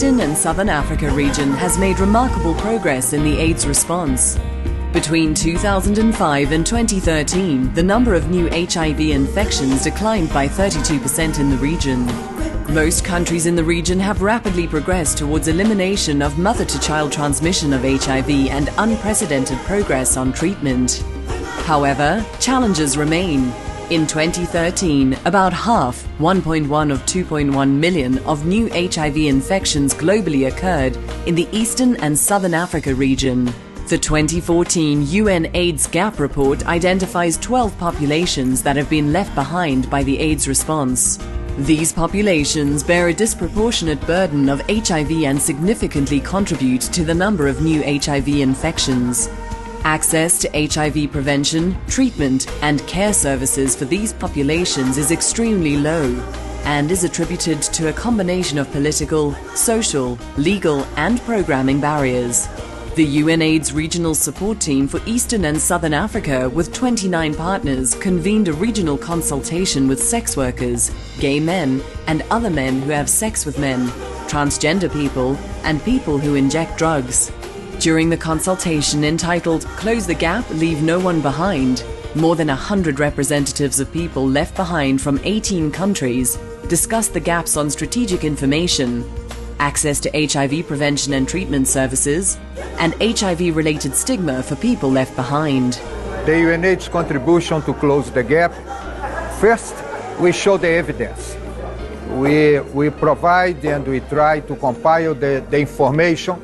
Eastern and Southern Africa region has made remarkable progress in the AIDS response. Between 2005 and 2013, the number of new HIV infections declined by 32% in the region. Most countries in the region have rapidly progressed towards elimination of mother-to-child transmission of HIV and unprecedented progress on treatment. However, challenges remain. In 2013, about half, 1.1 of 2.1 million, of new HIV infections globally occurred in the Eastern and Southern Africa region. The 2014 UNAIDS Gap report identifies 12 populations that have been left behind by the AIDS response. These populations bear a disproportionate burden of HIV and significantly contribute to the number of new HIV infections. Access to HIV prevention, treatment, and care services for these populations is extremely low and is attributed to a combination of political, social, legal, and programming barriers. The UNAIDS Regional Support Team for Eastern and Southern Africa, with 29 partners, convened a regional consultation with sex workers, gay men, and other men who have sex with men, transgender people, and people who inject drugs. During the consultation entitled "Close the Gap, Leave No One Behind," more than 100 representatives of people left behind from 18 countries discussed the gaps on strategic information, access to HIV prevention and treatment services, and HIV-related stigma for people left behind. The UNAIDS contribution to close the gap. First, we show the evidence. We provide and we try to compile the information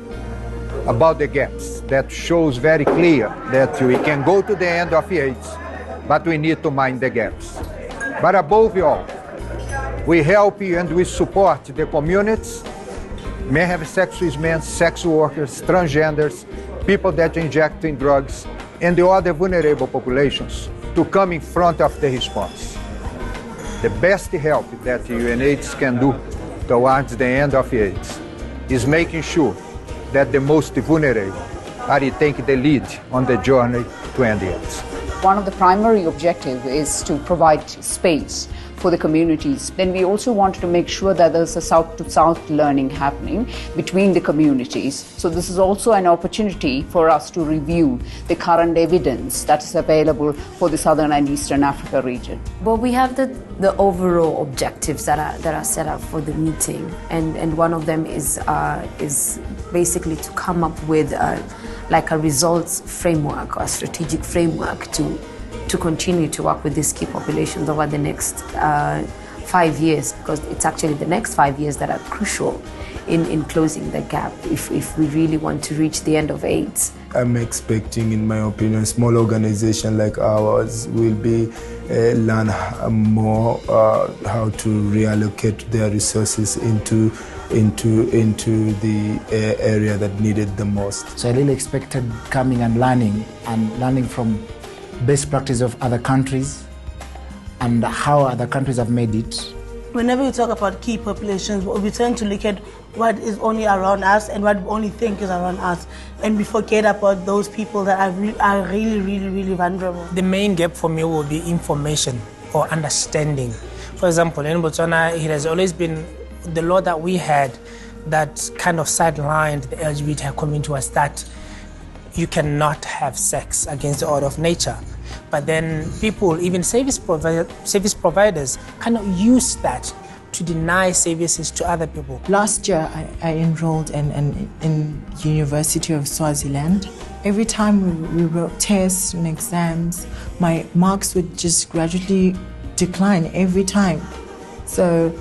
about the gaps that shows very clear that we can go to the end of AIDS, but we need to mind the gaps. But above all, we help and we support the communities, men have sex with men, sex workers, transgenders, people that inject in drugs, and the other vulnerable populations to come in front of the response. The best help that UNAIDS can do towards the end of AIDS is making sure that the most vulnerable are taking the lead on the journey to end AIDS. One of the primary objectives is to provide space for the communities. Then we also wanted to make sure that there's a south-to-south learning happening between the communities. So this is also an opportunity for us to review the current evidence that is available for the Southern and Eastern Africa region. Well, we have the overall objectives that are set up for the meeting, and one of them is basically to come up with like a results framework or a strategic framework to continue to work with these key populations over the next 5 years, because it's actually the next 5 years that are crucial in closing the gap if we really want to reach the end of AIDS. I'm expecting, in my opinion, small organization like ours will be learn more how to reallocate their resources into the area that needed the most. So I really expected coming and learning from best practice of other countries and how other countries have made it. Whenever we talk about key populations, we tend to look at what is only around us and what we only think is around us, and we forget about those people that are really vulnerable. The main gap for me will be information or understanding. For example, in Botswana, it has always been the law that we had that kind of sidelined the LGBT community was that you cannot have sex against the order of nature. But then people, even service providers, kind of use that to deny services to other people. Last year, I enrolled in University of Swaziland. Every time we wrote tests and exams, my marks would just gradually decline every time. So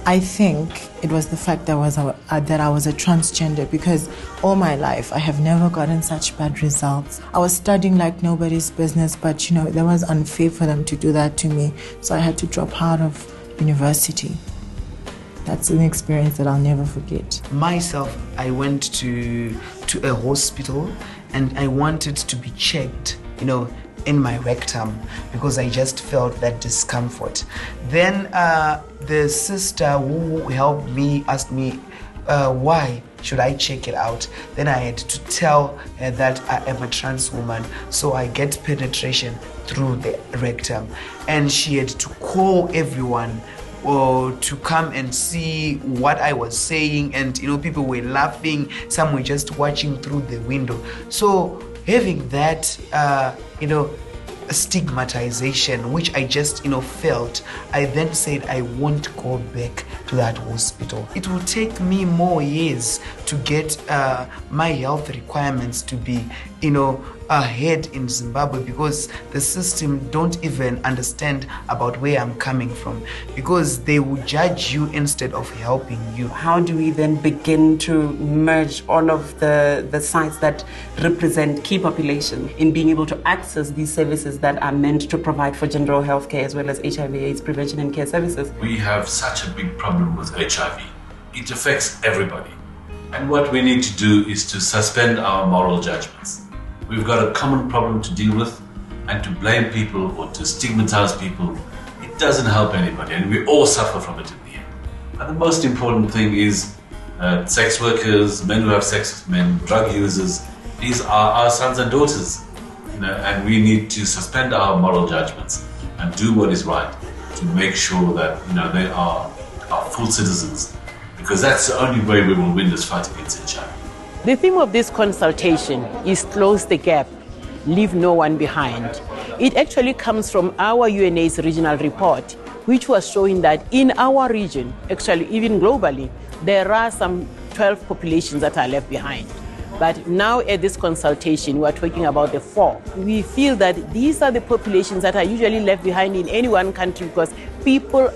I think it was the fact that I was a transgender, because all my life I have never gotten such bad results. I was studying like nobody's business, but that was unfair for them to do that to me. So I had to drop out of university. That's an experience that I'll never forget. Myself, I went to a hospital and I wanted to be checked, in my rectum, because I just felt that discomfort. Then the sister who helped me asked me, why should I check it out? Then I had to tell her that I am a trans woman, so I get penetration through the rectum. And she had to call everyone or to come and see what I was saying, and people were laughing, some were just watching through the window. So having that stigmatization, which I just felt, I then said I won't go back to that hospital. It will take me more years to get my health requirements to be ahead in Zimbabwe, because the system don't even understand about where I'm coming from, because they will judge you instead of helping you. How do we then begin to merge all of the sites that represent key population in being able to access these services that are meant to provide for general health care as well as HIV/AIDS prevention and care services? We have such a big problem with HIV. It affects everybody. And what we need to do is to suspend our moral judgments. We've got a common problem to deal with, and to blame people or to stigmatize people, it doesn't help anybody, and we all suffer from it in the end. And the most important thing is sex workers, men who have sex with men, drug users, these are our sons and daughters, and we need to suspend our moral judgments and do what is right to make sure that they are full citizens, because that's the only way we will win this fight against HIV. The theme of this consultation is close the gap, leave no one behind. It actually comes from our UNAIDS regional report, which was showing that in our region, actually even globally, there are some 12 populations that are left behind. But now at this consultation, we are talking about the 4. We feel that these are the populations that are usually left behind in any one country, because people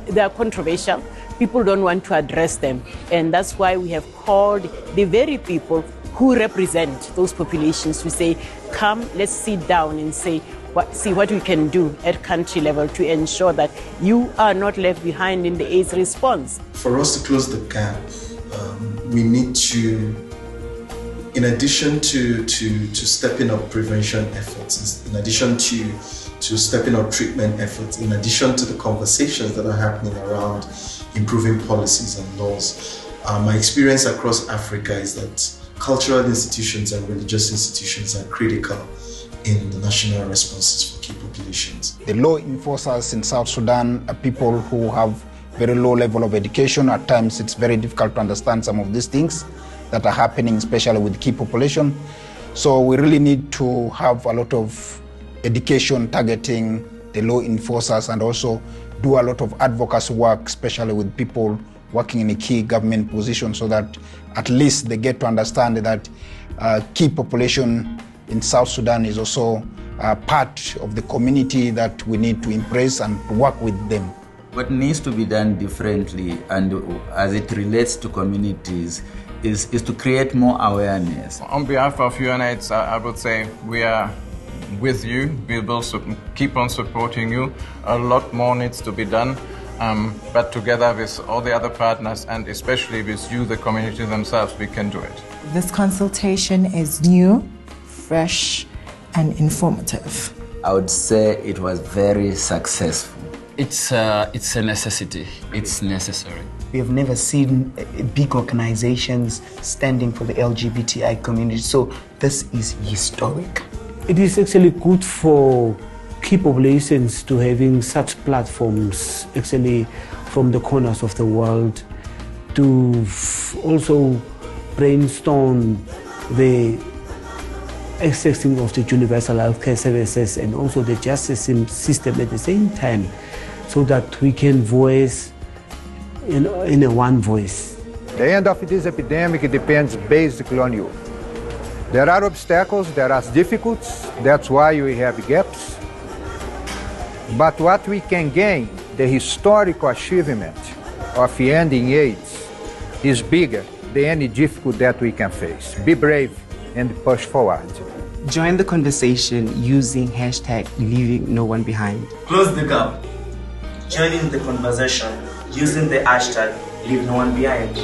they are controversial. People don't want to address them. And that's why we have called the very people who represent those populations to say, come, let's sit down and see what we can do at country level to ensure that you are not left behind in the AIDS response. For us to close the gap, we need to, in addition to stepping up prevention efforts, in addition to stepping up treatment efforts, in addition to the conversations that are happening around improving policies and laws, my experience across Africa is that cultural institutions and religious institutions are critical in the national responses for key populations. The law enforcers in South Sudan are people who have very low level of education. At times it's very difficult to understand some of these things that are happening, especially with key population. So we really need to have a lot of education targeting the law enforcers, and also do a lot of advocacy work, especially with people working in a key government position, so that at least they get to understand that key population in South Sudan is also part of the community that we need to embrace and work with them. What needs to be done differently, and as it relates to communities, is to create more awareness. On behalf of UNAIDS, I would say we are with you. We will keep on supporting you. A lot more needs to be done, but together with all the other partners, and especially with you, the community themselves, we can do it. This consultation is new, fresh, and informative. I would say it was very successful. It's a necessity. It's necessary. We have never seen big organizations standing for the LGBTI community, so this is historic. It is actually good for key populations to having such platforms actually from the corners of the world to also brainstorm the accessing of the universal healthcare services and also the justice system at the same time, so that we can voice in a one voice. The end of this epidemic depends basically on you. There are obstacles, there are difficulties, that's why we have gaps. But what we can gain, the historical achievement of ending AIDS, is bigger than any difficulty that we can face. Be brave and push forward. Join the conversation using hashtag leaving no one behind. Close the gap. Join in the conversation using the hashtag leave no one behind.